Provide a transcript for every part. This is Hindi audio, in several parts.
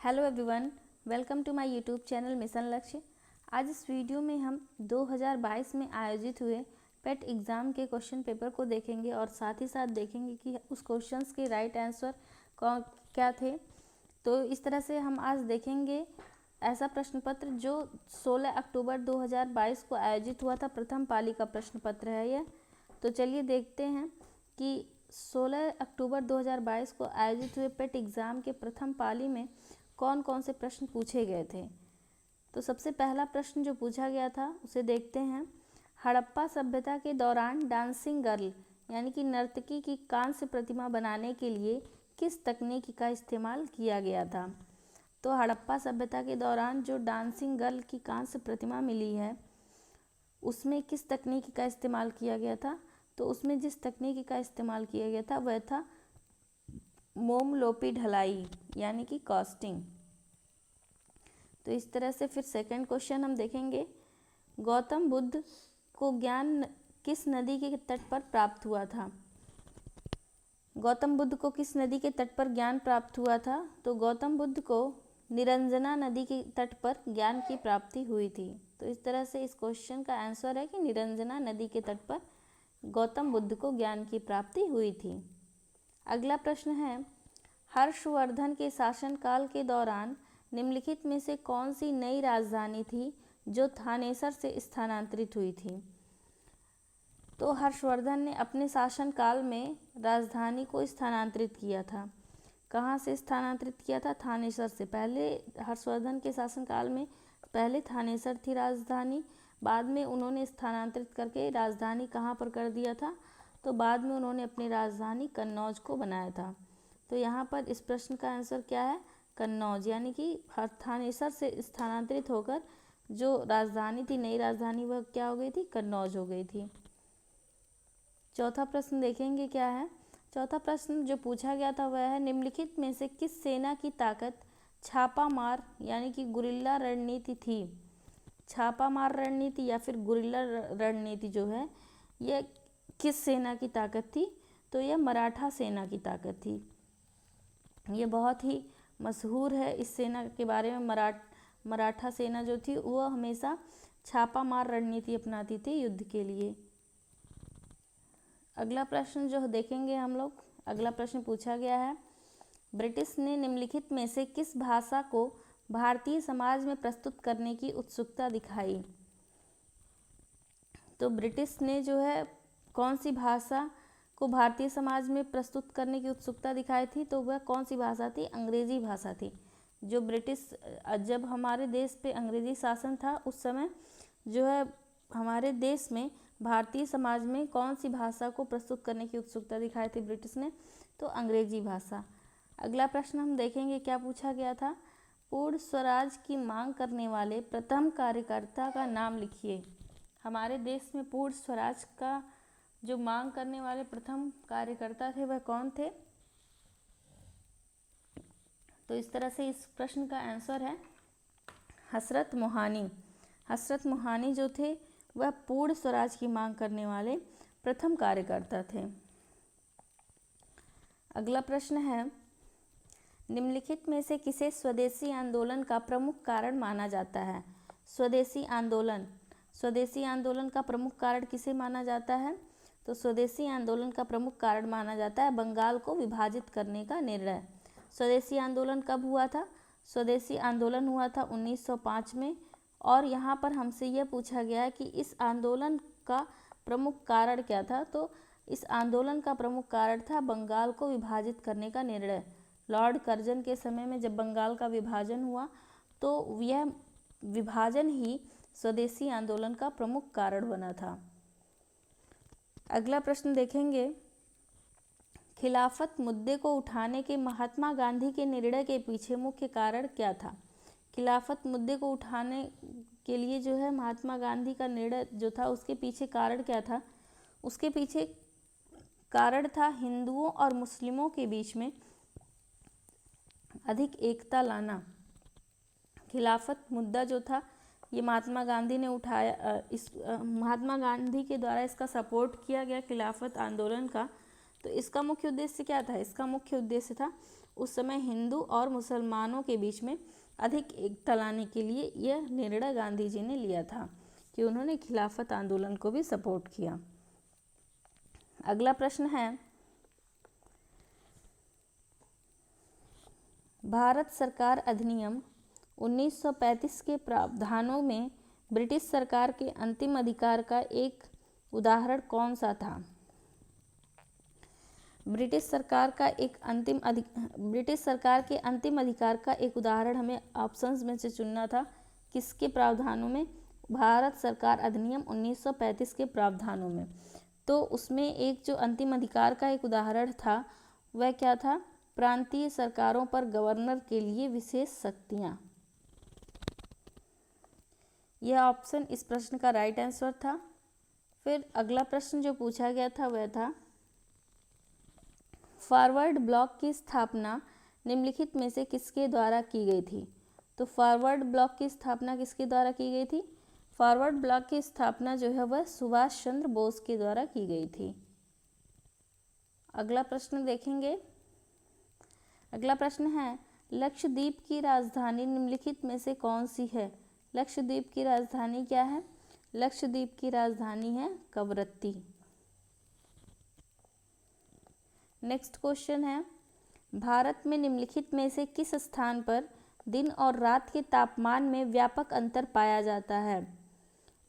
Hello everyone, welcome to my YouTube channel mission Lakshya. आज इस वीडियो में हम 2022 में आयोजित हुए पेट एग्ज़ाम के क्वेश्चन पेपर को देखेंगे और साथ ही साथ देखेंगे कि उस क्वेश्चंस के राइट आंसर क्या थे। तो इस तरह से हम आज देखेंगे ऐसा प्रश्न पत्र जो 16 अक्टूबर 2022 को आयोजित हुआ था। प्रथम पाली का प्रश्न पत्र है यह। तो चलिए देखते हैं कि 16 अक्टूबर 2022 को आयोजित हुए पेट एग्ज़ाम के प्रथम पाली में कौन कौन से प्रश्न पूछे गए थे। तो सबसे पहला प्रश्न जो पूछा गया था उसे देखते हैं। हड़प्पा सभ्यता के दौरान डांसिंग गर्ल यानी कि नर्तकी की कांस्य प्रतिमा बनाने के लिए किस तकनीक का इस्तेमाल किया गया था। तो हड़प्पा सभ्यता के दौरान जो डांसिंग गर्ल की कांस्य प्रतिमा मिली है उसमें किस तकनीक का इस्तेमाल किया गया था। तो उसमें जिस तकनीक का इस्तेमाल किया गया था वह था मोमलोपी ढलाई यानी कि कास्टिंग। तो इस तरह से फिर सेकंड क्वेश्चन हम देखेंगे। गौतम बुद्ध को ज्ञान किस नदी के तट पर प्राप्त हुआ था। गौतम बुद्ध को किस नदी के तट पर ज्ञान प्राप्त हुआ था। तो गौतम बुद्ध को निरंजना नदी के तट पर ज्ञान की प्राप्ति हुई थी। तो इस तरह से इस क्वेश्चन का आंसर है कि निरंजना नदी के तट पर गौतम बुद्ध को ज्ञान की प्राप्ति हुई थी। अगला प्रश्न है, हर्षवर्धन के शासनकाल के दौरान निम्नलिखित में से कौन सी नई राजधानी थी जो थानेसर से स्थानांतरित हुई थी। तो हर्षवर्धन ने अपने शासनकाल में राजधानी को स्थानांतरित किया था। कहाँ से स्थानांतरित किया था? थानेसर से। पहले हर्षवर्धन के शासनकाल में पहले थानेसर थी राजधानी, बाद में उन्होंने स्थानांतरित करके राजधानी कहाँ पर कर दिया था। तो बाद में उन्होंने अपनी राजधानी कन्नौज को बनाया था। तो यहाँ पर इस प्रश्न का आंसर क्या है? कन्नौज, यानी कि थानेसर से स्थानांतरित होकर जो राजधानी थी, नई राजधानी, वह क्या हो गई थी? कन्नौज हो गई थी। चौथा प्रश्न देखेंगे क्या है। चौथा प्रश्न जो पूछा गया था वह है, निम्नलिखित में से किस सेना की ताकत छापा मार यानी कि गुरिल्ला रणनीति थी। छापा मार रणनीति या फिर गुरिल्ला रणनीति जो है यह किस सेना की ताकत थी। तो यह मराठा सेना की ताकत थी। ये बहुत ही मशहूर है इस सेना के बारे में। मराठा सेना जो थी वह हमेशा छापा मार रणनीति अपनाती थी युद्ध के लिए। अगला प्रश्न जो देखेंगे हम लोग, अगला प्रश्न पूछा गया है, ब्रिटिश ने निम्नलिखित में से किस भाषा को भारतीय समाज में प्रस्तुत करने की उत्सुकता दिखाई। तो ब्रिटिश ने जो है कौन सी भाषा को भारतीय समाज में प्रस्तुत करने की उत्सुकता दिखाई थी। तो वह कौन सी भाषा थी? अंग्रेजी भाषा थी। जो ब्रिटिश, जब हमारे देश पे अंग्रेजी शासन था उस समय जो है हमारे देश में भारतीय समाज में कौन सी भाषा को प्रस्तुत करने की उत्सुकता दिखाई थी ब्रिटिश ने। तो अंग्रेजी भाषा। अगला प्रश्न हम देखेंगे क्या पूछा गया था। पूर्ण स्वराज की मांग करने वाले प्रथम कार्यकर्ता का नाम लिखिए। हमारे देश में पूर्ण स्वराज का जो मांग करने वाले प्रथम कार्यकर्ता थे वह कौन थे। तो इस तरह से इस प्रश्न का आंसर है हसरत मोहानी। हसरत मोहानी जो थे वह पूर्ण स्वराज की मांग करने वाले प्रथम कार्यकर्ता थे। अगला प्रश्न है, निम्नलिखित में से किसे स्वदेशी आंदोलन का प्रमुख कारण माना जाता है। स्वदेशी आंदोलन, स्वदेशी आंदोलन का प्रमुख कारण किसे माना जाता है। तो स्वदेशी आंदोलन का प्रमुख कारण माना जाता है बंगाल को विभाजित करने का निर्णय। स्वदेशी आंदोलन कब हुआ था? स्वदेशी आंदोलन हुआ था 1905 में। और यहाँ पर हमसे यह पूछा गया है कि इस आंदोलन का प्रमुख कारण क्या था। तो इस आंदोलन का प्रमुख कारण था बंगाल को विभाजित करने का निर्णय। लॉर्ड कर्जन के समय में जब बंगाल का विभाजन हुआ तो यह विभाजन ही स्वदेशी आंदोलन का प्रमुख कारण बना था। अगला प्रश्न देखेंगे, खिलाफत मुद्दे को उठाने के महात्मा गांधी के निर्णय के पीछे मुख्य कारण क्या था। खिलाफत मुद्दे को उठाने के लिए जो है महात्मा गांधी का निर्णय जो था उसके पीछे कारण क्या था। उसके पीछे कारण था हिंदुओं और मुस्लिमों के बीच में अधिक एकता लाना। खिलाफत मुद्दा जो था ये महात्मा गांधी ने उठाया। महात्मा गांधी के द्वारा इसका सपोर्ट किया गया खिलाफत आंदोलन का। तो इसका मुख्य उद्देश्य क्या था? इसका मुख्य उद्देश्य था उस समय हिंदू और मुसलमानों के बीच में अधिक एकता लाने के लिए यह निर्णय गांधी जी ने लिया था कि उन्होंने खिलाफत आंदोलन को भी सपोर्ट किया। अगला प्रश्न है, भारत सरकार अधिनियम 1935 के प्रावधानों में ब्रिटिश सरकार के अंतिम अधिकार का एक उदाहरण कौन सा था? ब्रिटिश सरकार के अंतिम अधिकार का एक उदाहरण हमें ऑप्शंस में से चुनना था। किसके प्रावधानों में? भारत सरकार अधिनियम 1935 के प्रावधानों में। तो उसमें एक जो अंतिम अधिकार का एक उदाहरण था वह क्या था? प्रांतीय सरकारों पर गवर्नर के लिए विशेष शक्तियाँ। यह ऑप्शन इस प्रश्न का राइट आंसर था। फिर अगला प्रश्न जो पूछा गया था वह था, फॉरवर्ड ब्लॉक की स्थापना निम्नलिखित में से किसके द्वारा की गई थी? तो फॉरवर्ड ब्लॉक की स्थापना किसके द्वारा की गई थी? फॉरवर्ड ब्लॉक की स्थापना जो है वह सुभाष चंद्र बोस के द्वारा की गई थी। अगला प्रश्न देखेंगे। अगला प्रश्न है, लक्षद्वीप की राजधानी निम्नलिखित में से कौन सी है? लक्षद्वीप की राजधानी क्या है? लक्षद्वीप की राजधानी है कवरत्ती। नेक्स्ट क्वेश्चन है, भारत में निम्नलिखित में से किस स्थान पर दिन और रात के तापमान में व्यापक अंतर पाया जाता है?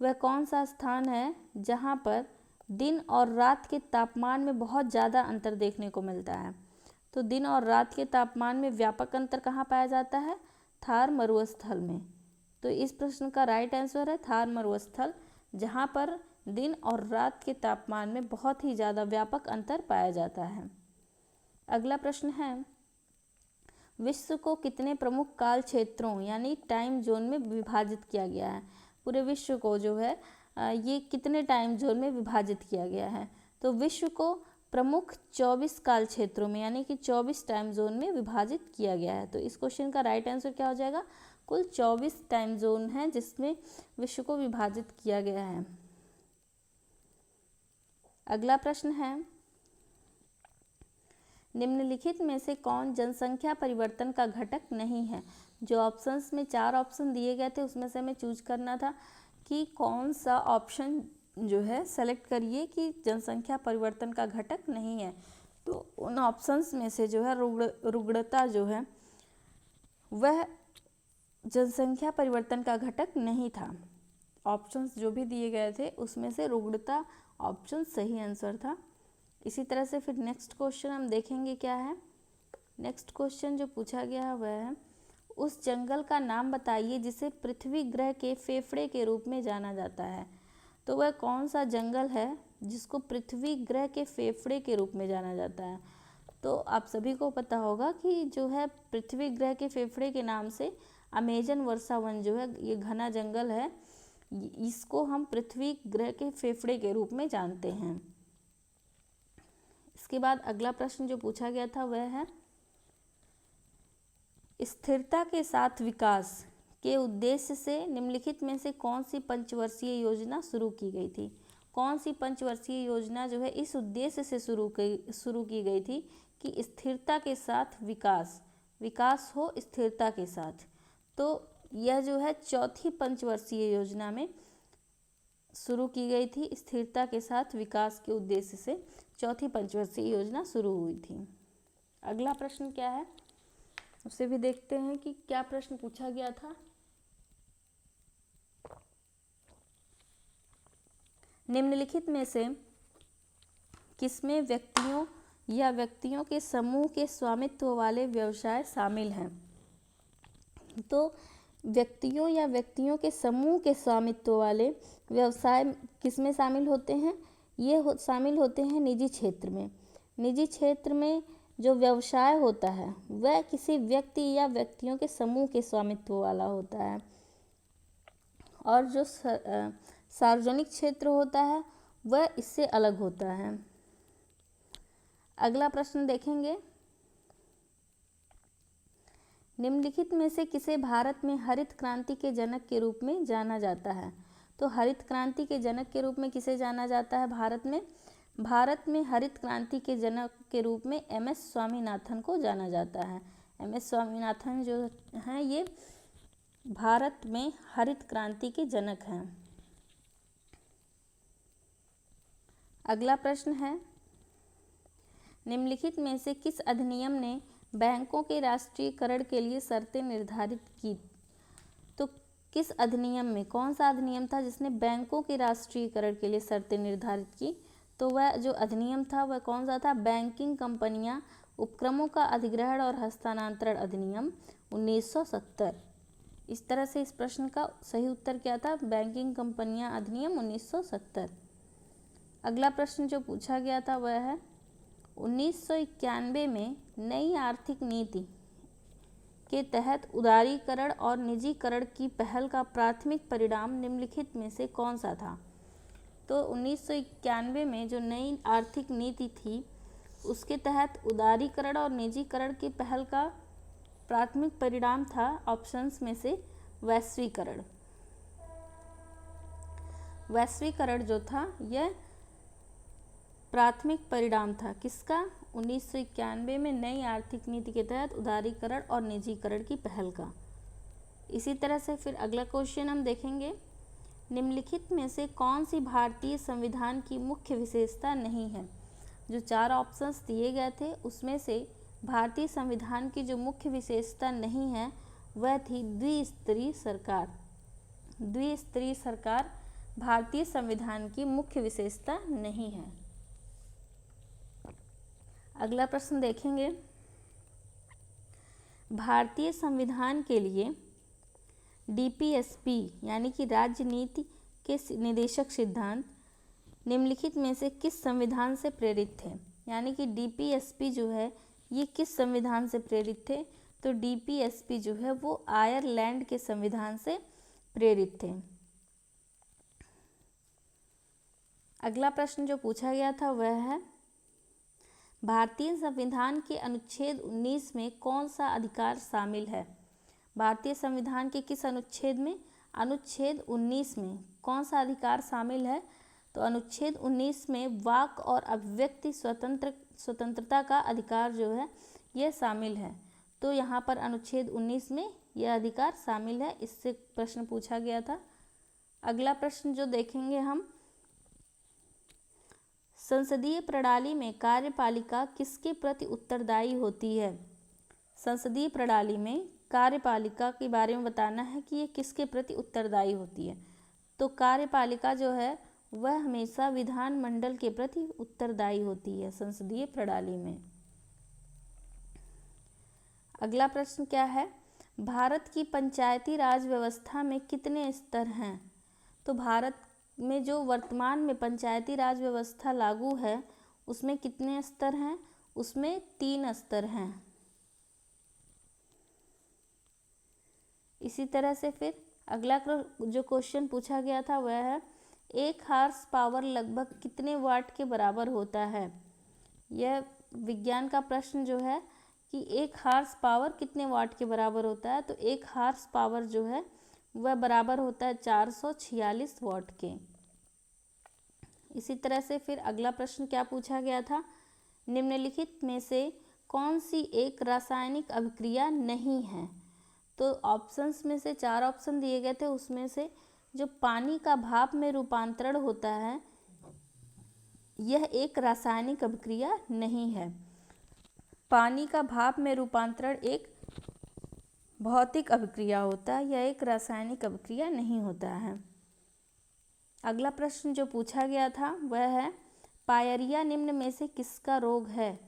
वह कौन सा स्थान है जहां पर दिन और रात के तापमान में बहुत ज़्यादा अंतर देखने को मिलता है? तो दिन और रात के तापमान में व्यापक अंतर कहाँ पाया जाता है? थार मरुस्थल में। तो इस प्रश्न का राइट आंसर है थार मरुस्थल, जहाँ पर दिन और रात के तापमान में बहुत ही ज़्यादा व्यापक अंतर पाया जाता है। अगला प्रश्न है, विश्व को कितने प्रमुख काल क्षेत्रों यानी टाइम जोन में विभाजित किया गया है? पूरे विश्व को जो है ये कितने टाइम जोन में विभाजित किया गया है? तो विश्व को प्रमुख 24 काल क्षेत्रों में यानी कि 24 टाइम जोन में विभाजित किया गया है। तो इस क्वेश्चन का राइट आंसर क्या हो जाएगा? कुल 24 टाइम जोन है जिसमें विश्व को विभाजित किया गया है। अगला प्रश्न है, निम्नलिखित में से कौन जनसंख्या परिवर्तन का घटक नहीं है? जो ऑप्शंस में 4 ऑप्शन दिए गए थे उसमें से हमें चूज करना था कि कौन सा ऑप्शन जो है सेलेक्ट करिए कि जनसंख्या परिवर्तन का घटक नहीं है। तो उन ऑप्शंस में से जो है रुग्णता जो है वह जनसंख्या परिवर्तन का घटक नहीं था। ऑप्शंस जो भी दिए गए थे उसमें से रुग्णता ऑप्शन सही आंसर था। इसी तरह से फिर नेक्स्ट क्वेश्चन हम देखेंगे क्या है। नेक्स्ट क्वेश्चन जो पूछा गया है वह है, उस जंगल का नाम बताइए जिसे पृथ्वी ग्रह के फेफड़े के रूप में जाना जाता है। तो वह कौन सा जंगल है जिसको पृथ्वी ग्रह के फेफड़े के रूप में जाना जाता है? तो आप सभी को पता होगा कि जो है पृथ्वी ग्रह के फेफड़े के नाम से अमेजन वर्षा वन जो है ये घना जंगल है, इसको हम पृथ्वी ग्रह के फेफड़े के रूप में जानते हैं। इसके बाद अगला प्रश्न जो पूछा गया था वह है, स्थिरता के साथ विकास के उद्देश्य से निम्नलिखित में से कौन सी पंचवर्षीय योजना शुरू की गई थी? कौन सी पंचवर्षीय योजना जो है इस उद्देश्य से शुरू की गई थी कि स्थिरता के साथ विकास हो स्थिरता के साथ। तो यह जो है चौथी पंचवर्षीय योजना में शुरू की गई थी। स्थिरता के साथ विकास के उद्देश्य से चौथी पंचवर्षीय योजना शुरू हुई थी। अगला प्रश्न क्या है उसे भी देखते हैं कि क्या प्रश्न पूछा गया था। निम्नलिखित में से किसमें व्यक्तियों या व्यक्तियों के समूह के स्वामित्व वाले व्यवसाय शामिल हैं? तो व्यक्तियों या व्यक्तियों के समूह के स्वामित्व वाले व्यवसाय किसमें शामिल होते हैं? ये शामिल होते हैं निजी क्षेत्र में। निजी क्षेत्र में जो व्यवसाय होता है वह किसी व्यक्ति या व्यक्तियों के समूह के स्वामित्व वाला होता है, और जो सार्वजनिक क्षेत्र होता है वह इससे अलग होता है। अगला प्रश्न देखेंगे, निम्नलिखित में से किसे भारत में हरित क्रांति के जनक के रूप में जाना जाता है? तो हरित क्रांति के जनक के रूप में किसे जाना जाता है भारत में? भारत में हरित क्रांति के जनक के रूप में एम.एस. स्वामीनाथन को जाना जाता है। एम.एस. स्वामीनाथन जो हैं ये भारत में हरित क्रांति के जनक हैं। अगला प्रश्न है, निम्नलिखित में से किस अधिनियम ने बैंकों के राष्ट्रीयकरण के लिए शर्तें निर्धारित की? तो किस अधिनियम में, कौन सा अधिनियम था जिसने बैंकों के राष्ट्रीयकरण के लिए शर्तें निर्धारित की? तो वह जो अधिनियम था वह कौन सा था? बैंकिंग कंपनियां उपक्रमों का अधिग्रहण और हस्तांतरण अधिनियम 1970। इस तरह से इस प्रश्न का सही उत्तर क्या था? बैंकिंग कंपनियां अधिनियम 1970। अगला प्रश्न जो पूछा गया था वह है 1991 में नई आर्थिक नीति के तहत उदारीकरण और निजीकरण की पहल का प्राथमिक परिणाम निम्नलिखित में से कौन सा था? तो 1991 में जो नई आर्थिक नीति थी उसके तहत उदारीकरण और निजीकरण की पहल का प्राथमिक परिणाम था ऑप्शंस में से वैश्वीकरण। वैश्वीकरण जो था यह प्राथमिक परिणाम था किसका? 1991 में नई आर्थिक नीति के तहत उदारीकरण और निजीकरण की पहल का। इसी तरह से फिर अगला क्वेश्चन हम देखेंगे, निम्नलिखित में से कौन सी भारतीय संविधान की मुख्य विशेषता नहीं है? जो 4 ऑप्शंस दिए गए थे उसमें से भारतीय संविधान की जो मुख्य विशेषता नहीं है वह थी द्विस्तरीय सरकार। द्विस्तरीय सरकार भारतीय संविधान की मुख्य विशेषता नहीं है। अगला प्रश्न देखेंगे, भारतीय संविधान के लिए डीपीएसपी यानी कि राज्य नीति के निदेशक सिद्धांत निम्नलिखित में से किस संविधान से प्रेरित थे? यानी कि डीपीएसपी जो है ये किस संविधान से प्रेरित थे? तो डीपीएसपी जो है वो आयरलैंड के संविधान से प्रेरित थे। अगला प्रश्न जो पूछा गया था वह है, भारतीय संविधान के अनुच्छेद 19 में कौन सा अधिकार शामिल है? भारतीय संविधान के किस अनुच्छेद में? अनुच्छेद 19 में कौन सा अधिकार शामिल है? तो अनुच्छेद 19 में वाक और अभिव्यक्ति स्वतंत्रता का अधिकार जो है यह शामिल है। तो यहाँ पर अनुच्छेद 19 में यह अधिकार शामिल है, इससे प्रश्न पूछा गया था। अगला प्रश्न जो देखेंगे हम, संसदीय प्रणाली में कार्यपालिका किसके प्रति उत्तरदायी होती है? संसदीय प्रणाली में कार्यपालिका के बारे में बताना है कि ये किसके प्रति उत्तरदायी होती है। तो कार्यपालिका जो है वह हमेशा विधानमंडल के प्रति उत्तरदायी होती है संसदीय प्रणाली में। अगला प्रश्न क्या है, भारत की पंचायती राज व्यवस्था में कितने स्तर हैं? तो भारत में जो वर्तमान में पंचायती राज व्यवस्था लागू है उसमें कितने स्तर हैं? उसमें 3 स्तर हैं। इसी तरह से फिर अगला जो क्वेश्चन पूछा गया था वह है, 1 हार्स पावर लगभग कितने वाट के बराबर होता है? यह विज्ञान का प्रश्न जो है कि 1 हार्स पावर कितने वाट के बराबर होता है? तो 1 हार्स पावर जो है वह बराबर होता है 446 वाट के। इसी तरह से फिर अगला प्रश्न क्या पूछा गया था, निम्नलिखित में से कौन सी एक रासायनिक अभिक्रिया नहीं है? तो ऑप्शंस में से 4 ऑप्शन दिए गए थे उसमें से जो पानी का भाप में रूपांतरण होता है यह एक रासायनिक अभिक्रिया नहीं है। पानी का भाप में रूपांतरण एक भौतिक अभिक्रिया होता है, यह एक रासायनिक अभिक्रिया नहीं होता है। अगला प्रश्न जो पूछा गया था वह है, पायरिया निम्न में से किसका रोग है?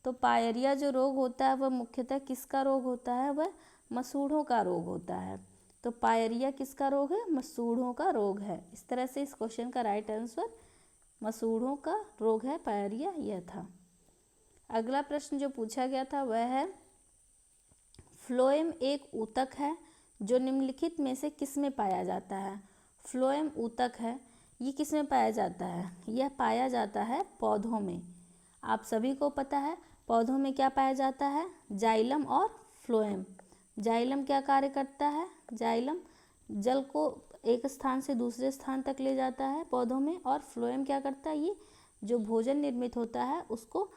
तो पायरिया जो रोग होता है वह मुख्यतः किसका रोग होता है? वह मसूड़ों का रोग होता है। तो पायरिया किसका रोग है? मसूड़ों का रोग है। इस तरह से इस क्वेश्चन का राइट आंसर मसूड़ों का रोग है, पायरिया यह था। अगला प्रश्न जो पूछा गया था वह है, फ्लोएम एक ऊतक है जो निम्नलिखित में से किस में पाया जाता है? फ्लोएम ऊतक है, ये किस में पाया जाता है? यह पाया जाता है पौधों में। आप सभी को पता है पौधों में क्या पाया जाता है? जाइलम और फ्लोएम। जाइलम क्या कार्य करता है? जाइलम जल को एक स्थान से दूसरे स्थान तक ले जाता है पौधों में, और फ्लोएम क्या करता है? ये जो भोजन निर्मित होता है उसको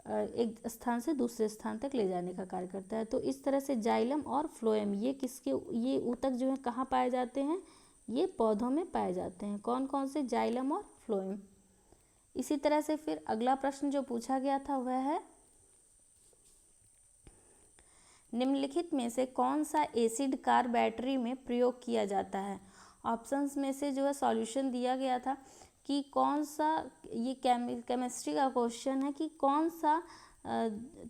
एक स्थान से दूसरे स्थान तक ले जाने का कार्य करता है। तो इस तरह से जाइलम और फ्लोएम ये ऊतक जो है कहाँ पाए जाते हैं, ये पौधों में पाए जाते हैं। कौन कौन से, जाइलम और फ्लोएम। इसी तरह से फिर अगला प्रश्न जो पूछा गया था वह है, निम्नलिखित में से कौन सा एसिड कार बैटरी में प्रयोग किया जाता है। ऑप्शंस में से जो है सॉल्यूशन दिया गया था कि कौन सा, ये केमिस्ट्री का क्वेश्चन है कि कौन सा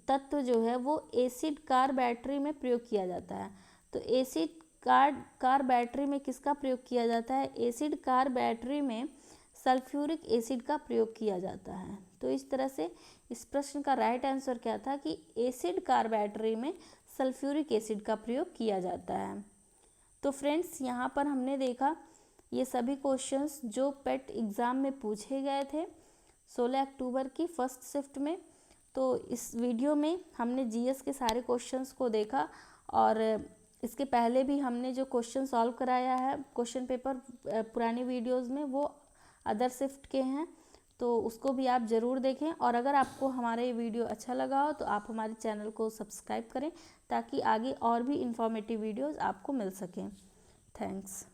तत्व जो है वो एसिड कार बैटरी में प्रयोग किया जाता है। तो एसिड कार बैटरी में किसका प्रयोग किया जाता है, एसिड कार बैटरी में सल्फ्यूरिक एसिड का प्रयोग किया जाता है। तो इस तरह से इस प्रश्न का राइट आंसर क्या था कि एसिड कार बैटरी में सल्फ्यूरिक एसिड का प्रयोग किया जाता है। तो फ्रेंड्स, यहाँ पर हमने देखा ये सभी क्वेश्चंस जो पेट एग्ज़ाम में पूछे गए थे 16 अक्टूबर की फर्स्ट शिफ्ट में। तो इस वीडियो में हमने जीएस के सारे क्वेश्चंस को देखा, और इसके पहले भी हमने जो क्वेश्चन सॉल्व कराया है क्वेश्चन पेपर पुरानी वीडियोस में, वो अदर शिफ्ट के हैं, तो उसको भी आप ज़रूर देखें। और अगर आपको हमारा ये वीडियो अच्छा लगा हो तो आप हमारे चैनल को सब्सक्राइब करें ताकि आगे और भी इंफॉर्मेटिव वीडियोस आपको मिल सकें। थैंक्स।